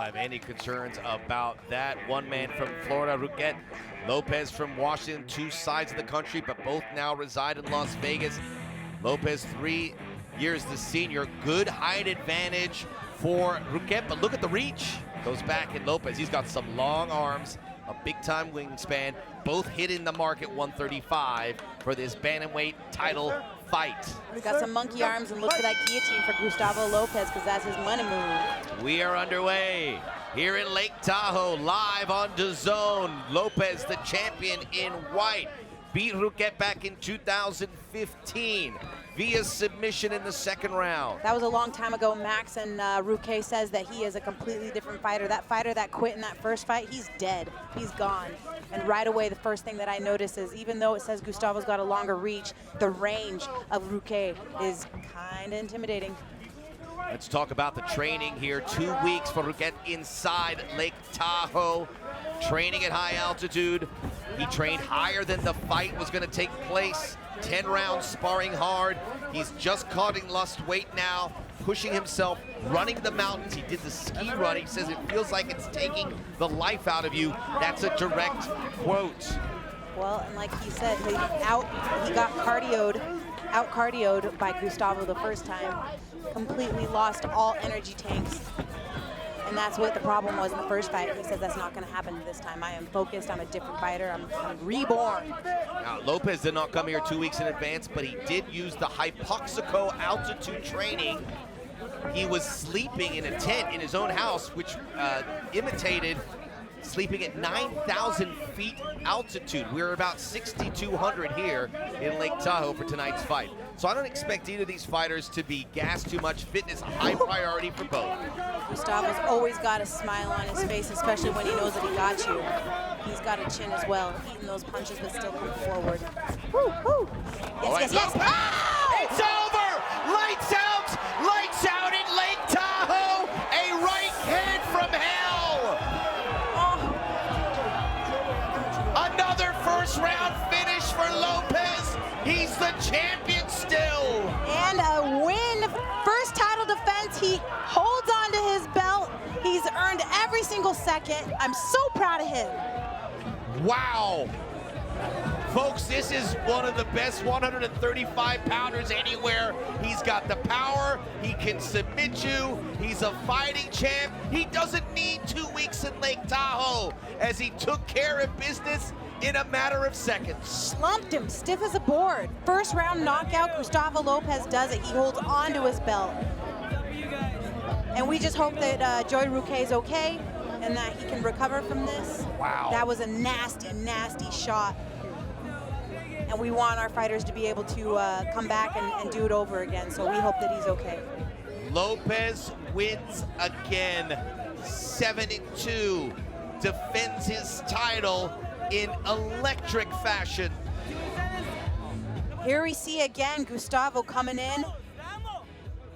have any concerns about that. One man from Florida, Ruquet, Lopez from Washington, two sides of the country, but both now reside in Las Vegas. Lopez 3 years the senior, good height advantage for Ruquet, but look at the reach. Goes back in Lopez, he's got some long arms, a big time wingspan, both hitting the mark at 135 for this bantamweight title fight. He's got some monkey arms, and look for that guillotine for Gustavo Lopez, because that's his money move. We are underway here in Lake Tahoe, live on DAZN. Lopez, the champion in white, beat Ruquet back in 2015 via submission in the second round. That was a long time ago, Max, and Ruquet says that he is a completely different fighter. That fighter that quit in that first fight, he's dead. He's gone. And right away, the first thing that I notice is, even though it says Gustavo's got a longer reach, the range of Ruquet is kind of intimidating. Let's talk about the training here. 2 weeks for Ruquet inside Lake Tahoe, training at high altitude. He trained higher than the fight was going to take place. 10 rounds sparring hard. He's just cutting lust weight now, pushing himself, running the mountains. He did the ski run. He says it feels like it's taking the life out of you. That's a direct quote. Well, and like he said, he got out cardioed by Gustavo the first time. Completely lost all energy tanks. And that's what the problem was in the first fight. He says that's not going to happen this time. I am focused. I'm a different fighter. I'm reborn. Now, Lopez did not come here 2 weeks in advance, but he did use the hypoxico altitude training. He was sleeping in a tent in his own house, which imitated sleeping at 9,000 feet altitude. We're about 6,200 here in Lake Tahoe for tonight's fight. So I don't expect either of these fighters to be gassed too much. Fitness, a high priority for both. Gustavo's always got a smile on his face, especially when he knows that he got you. He's got a chin as well, eating those punches but still come forward. Woo, woo. Yes, yes, yes. Oh! It's over! Lights out in Lake Tahoe! A right hand from hell! Another first round finish for Lopez. He's the champion still. And a win. First title defense. He holds on to his belt. He's earned every single second. I'm so proud of him. Wow. Folks, this is one of the best 135-pounders anywhere. He's got the power. He can submit you. He's a fighting champ. He doesn't need 2 weeks in Lake Tahoe, as he took care of business in a matter of seconds. Slumped him, stiff as a board. First round knockout, Gustavo Lopez does it. He holds on to his belt. And we just hope that Joey Ruquet is okay and that he can recover from this. Wow. That was a nasty, nasty shot. And we want our fighters to be able to come back and do it over again. So we hope that he's okay. Lopez wins again, 7-2, defends his title in electric fashion. Here we see again Gustavo coming in,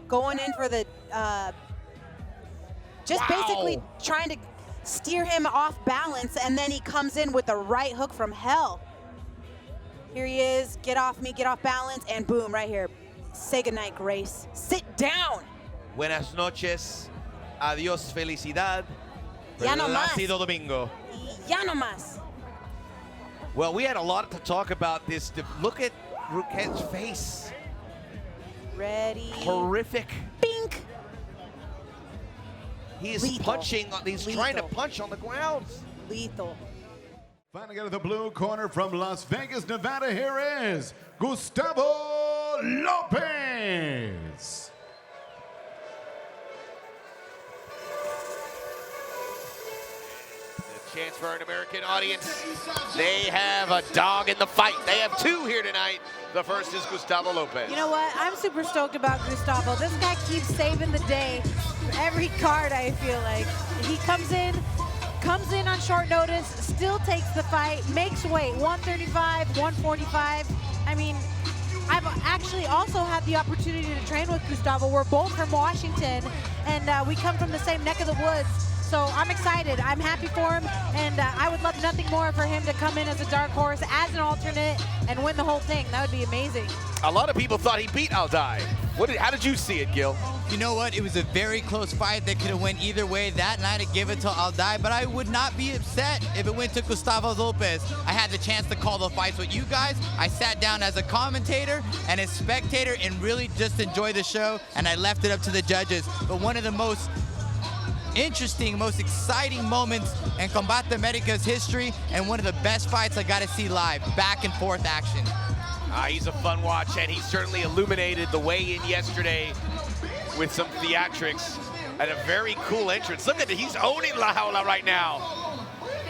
going in for the, just basically trying to steer him off balance, and then he comes in with the right hook from hell. Here he is, get off me, get off balance, and boom, right here. Say goodnight, Grace. Sit down. Buenas noches, adiós felicidad, Ya no más. Plácido Domingo. Ya no más. Well, we had a lot to talk about this. Look at Ruquet's face. Ready. Horrific. Bink. He is Lethal. punching, he's trying to Lethal. punch on the ground. Lethal. Fighting out of the blue corner from Las Vegas, Nevada, here is Gustavo Lopez. Chance for an American audience. They have a dog in the fight. They have two here tonight. The first is Gustavo Lopez. You know what? I'm super stoked about Gustavo. This guy keeps saving the day for every card, I feel like. He comes in on short notice, still takes the fight, makes weight, 135, 145. I mean, I've actually also had the opportunity to train with Gustavo. We're both from Washington, and we come from the same neck of the woods. So I'm excited. I'm happy for him, and I would love nothing more for him to come in as a dark horse, as an alternate, and win the whole thing. That would be amazing. A lot of people thought he beat Aldai. How did you see it, Gil? You know what? It was a very close fight that could have went either way. That night I give it till I'll die, but I would not be upset if it went to Gustavo Lopez. I had the chance to call the fights with you guys. I sat down as a commentator and a spectator and really just enjoyed the show, and I left it up to the judges. But one of the most interesting, most exciting moments in Combate Americas history, and one of the best fights I got to see live. Back and forth action. He's a fun watch, and he certainly illuminated the weigh-in yesterday with some theatrics and a very cool entrance. Look at it, he's owning La Jaula right now.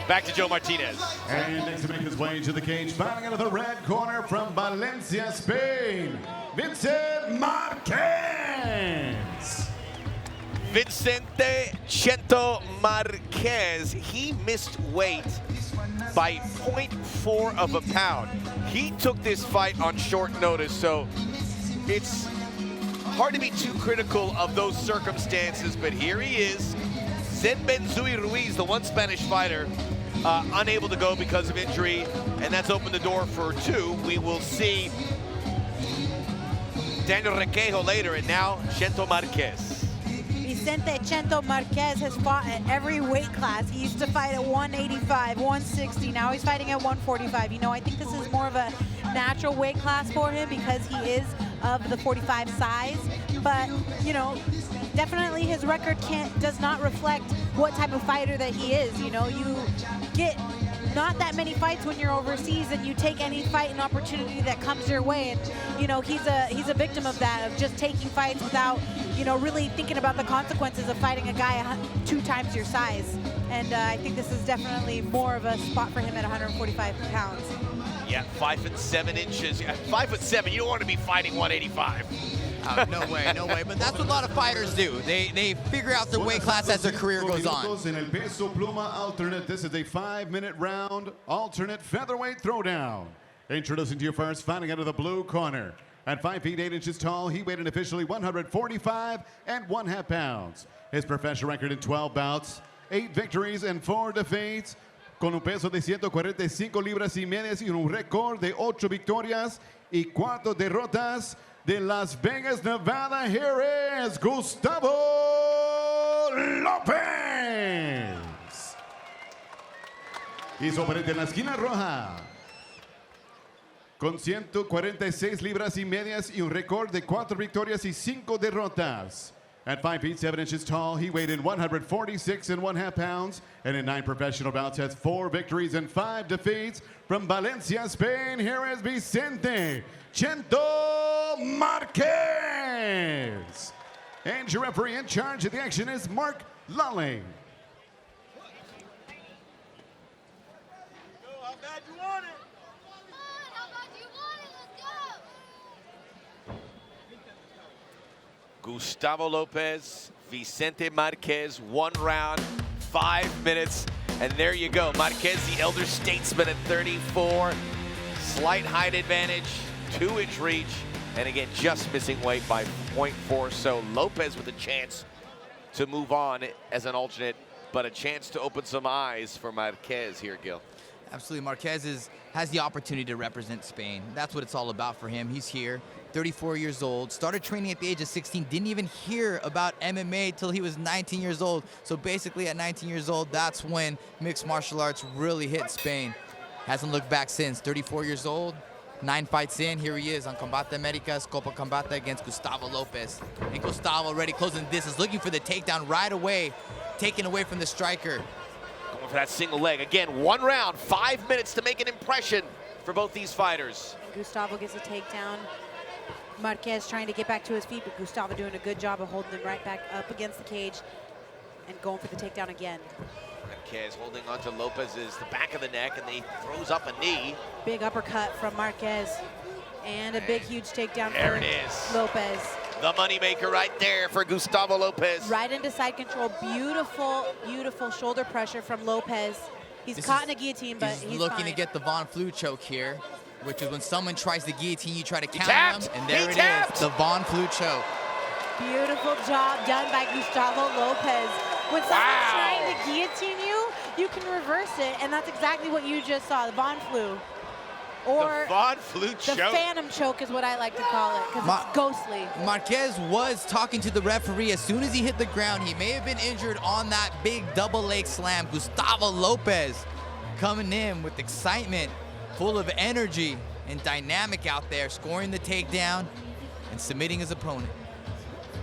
Back to Joe Martinez. And next to make his way to the cage, fighting out of the red corner from Valencia, Spain, Vincent Marquez. Vicente Gento Marquez, he missed weight by 0.4 of a pound. He took this fight on short notice, so it's hard to be too critical of those circumstances, but here he is. Zen Benzui Ruiz, the one Spanish fighter, unable to go because of injury, and that's opened the door for two. We will see Daniel Requejo later, and now Gento Marquez. Vicente Gento Marquez has fought at every weight class. He used to fight at 185, 160. Now he's fighting at 145. You know, I think this is more of a natural weight class for him because he is of the 45 size. But, you know, definitely his record does not reflect what type of fighter that he is. You know, you get not that many fights when you're overseas, and you take any fight and opportunity that comes your way. And you know, he's a victim of that, of just taking fights without, you know, really thinking about the consequences of fighting a guy 2 times your size. And I think this is definitely more of a spot for him at 145 pounds. Yeah, 5 7 inches. 5 7. You don't want to be fighting 185. No way, no way. But that's what a lot of fighters do. They figure out their weight class as their career goes on. In el peso pluma alternate, this is a 5-minute round alternate featherweight throwdown. Introducing to you first, fighting out of the blue corner. At 5 feet 8 inches tall, he weighed in officially 145 1/2 pounds. His professional record in 12 bouts, 8 victories and 4 defeats. Con un peso de 145 libras y medias y un récord de 8 victorias y 4 derrotas. De Las Vegas, Nevada, here is Gustavo Lopez. Y su oponente en la esquina roja, con 146 libras y medias y un récord de 4 victorias y 5 derrotas. At 5 feet 7 inches tall, he weighed in 146 1/2 pounds, and in 9 professional bouts has 4 victories and 5 defeats. From Valencia, Spain, here is Vicente Gento Marquez. And your referee in charge of the action is Mark Lulling. How bad you want it? Gustavo Lopez, Vicente Marquez, 1 round, 5 minutes, and there you go. Marquez, the elder statesman at 34, slight height advantage, 2-inch reach, and again, just missing weight by 0.4. So Lopez with a chance to move on as an alternate, but a chance to open some eyes for Marquez here, Gil. Absolutely, Marquez has the opportunity to represent Spain. That's what it's all about for him. He's here, 34 years old, started training at the age of 16, didn't even hear about MMA till he was 19 years old. So basically at 19 years old, that's when mixed martial arts really hit Spain. Hasn't looked back since. 34 years old, 9 fights in, here he is on Combate Americas, Copa Combate against Gustavo Lopez. And Gustavo already closing the distance, looking for the takedown right away, taken away from the striker. Going for that single leg. Again, 1 round, 5 minutes to make an impression for both these fighters. Gustavo gets a takedown. Marquez trying to get back to his feet, but Gustavo doing a good job of holding him right back up against the cage and going for the takedown again. Marquez holding onto Lopez's the back of the neck, and he throws up a knee. Big uppercut from Marquez, and a big, huge takedown There for it is. Lopez. The moneymaker right there for Gustavo Lopez. Right into side control. Beautiful, beautiful shoulder pressure from Lopez. He's caught in a guillotine, but he's looking fine. to get the Von Flue choke here, which is when someone tries to guillotine, you try to counter tapped. them, and there He it tapped. is, the Von Flue choke. Beautiful job done by Gustavo Lopez. When someone's Wow. trying to guillotine you, you can reverse it, and that's exactly what you just saw, the Von Flue. or the Von Flute the choke. phantom choke is what I like to call it, because it's ghostly. Marquez was talking to the referee as soon as he hit the ground. He may have been injured on that big double leg slam. Gustavo Lopez coming in with excitement, full of energy and dynamic out there, scoring the takedown and submitting his opponent.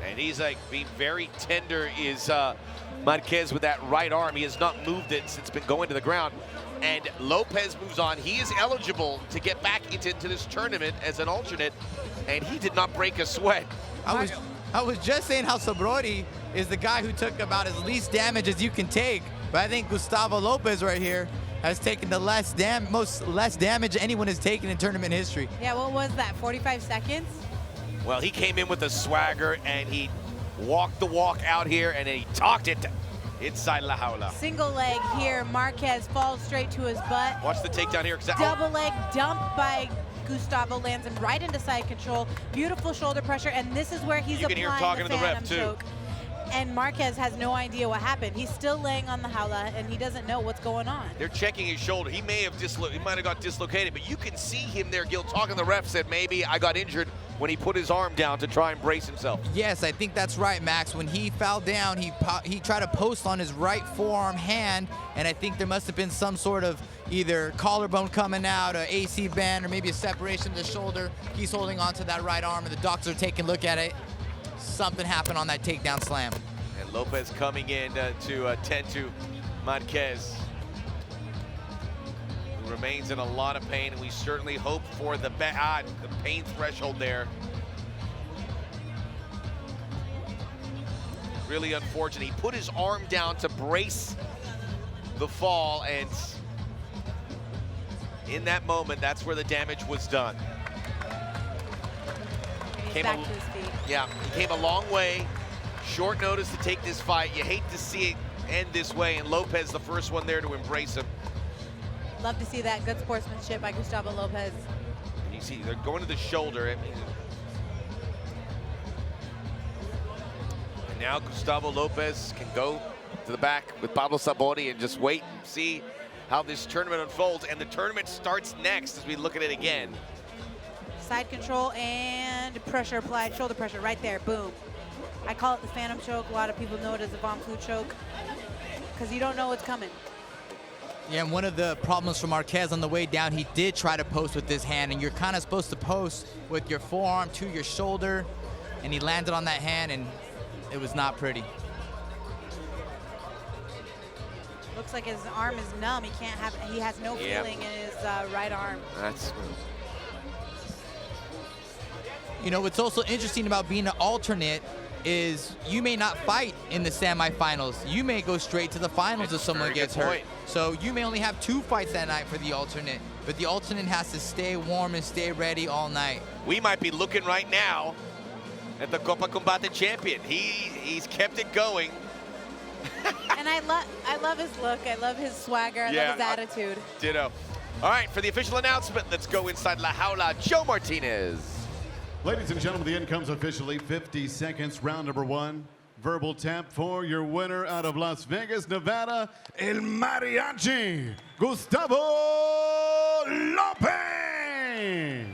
And he's like being very tender is Marquez with that right arm. He has not moved it since it's been going to the ground. And Lopez moves on. He is eligible to get back into this tournament as an alternate, and he did not break a sweat. I was just saying how Sabrodi is the guy who took about as least damage as you can take, but I think Gustavo Lopez right here has taken the less damage anyone has taken in tournament history. Yeah, what was that, 45 seconds? Well, he came in with a swagger, and he walked the walk out here, and then he talked it inside La Jaula. Single leg here, Marquez falls straight to his butt. Watch the takedown here. Double leg dump by Gustavo, lands him right into side control. Beautiful shoulder pressure, and this is where he's You can hear him applying talking the to the ref, phantom too. choke. And Marquez has no idea what happened. He's still laying on the jaula, and he doesn't know what's going on. They're checking his shoulder. He might have got dislocated, but you can see him there, Gil, talking to the ref, said maybe I got injured when he put his arm down to try and brace himself. Yes, I think that's right, Max. When he fell down, he tried to post on his right forearm hand, and I think there must have been some sort of either collarbone coming out, an AC band, or maybe a separation of the shoulder. He's holding onto that right arm, and the doctors are taking a look at it. Something happened on that takedown slam. And Lopez coming in to tend to Marquez, who remains in a lot of pain, and we certainly hope for the pain threshold there. Really unfortunate. He put his arm down to brace the fall, and in that moment, that's where the damage was done. He's back to his feet. Yeah, he came a long way. Short notice to take this fight. You hate to see it end this way, and Lopez the first one there to embrace him. Love to see that good sportsmanship by Gustavo Lopez. And you see they're going to the shoulder. And now Gustavo Lopez can go to the back with Pablo Sabori and just wait and see how this tournament unfolds. And the tournament starts next as we look at it again. Side control and pressure applied, shoulder pressure right there, boom. I call it the phantom choke. A lot of people know it as the Von Flute choke because you don't know what's coming. Yeah, and one of the problems for Marquez on the way down, he did try to post with his hand, and you're kind of supposed to post with your forearm to your shoulder, and he landed on that hand, and it was not pretty. Looks like his arm is numb. He has no feeling in his right arm. That's You know, what's also interesting about being an alternate is you may not fight in the semifinals. You may go straight to the finals if someone gets hurt. So you may only have 2 fights that night for the alternate, but the alternate has to stay warm and stay ready all night. We might be looking right now at the Copa Combate champion. He's kept it going. And I love his look. I love his swagger. I love his attitude. Ditto. All right, for the official announcement, let's go inside La Jaula. Joe Martinez. Ladies and gentlemen, the end comes officially 50 seconds, round number 1. Verbal tap for your winner out of Las Vegas, Nevada, El Mariachi, Gustavo Lopez.